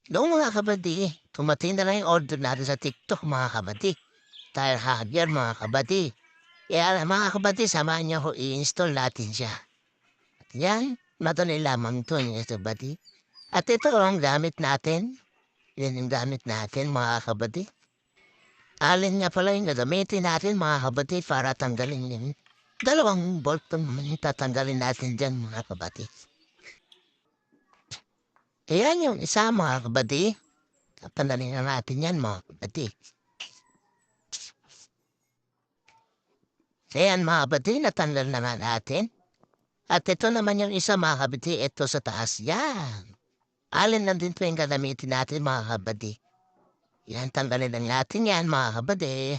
Noong mga kabady, tumating na lang yung order natin sa TikTok mga kabady. Dahil hacker mga kabady. Kaya mga kabady, samahan niyo ako i-install natin siya. At yan, madali lamang ito mga kabady. At ito ang gamit natin. Yan yung gamit natin mga kabady. Alin nga pala yung gagamitin natin mga kabady para tanggalin yun. Dalawang bolt naman yung tatanggalin natin dyan mga kabady. Ayan yung isa mga kabady. Tatanggalin na natin yan mga kabady. Ayan mga kabady, natanggal na nga natin. At ito naman yung isa mga kabady, ito sa taas. Yan. Alin lang din po yung gagamitin natin mga kabady. Yan, tanggalin lang natin yan mga kabady.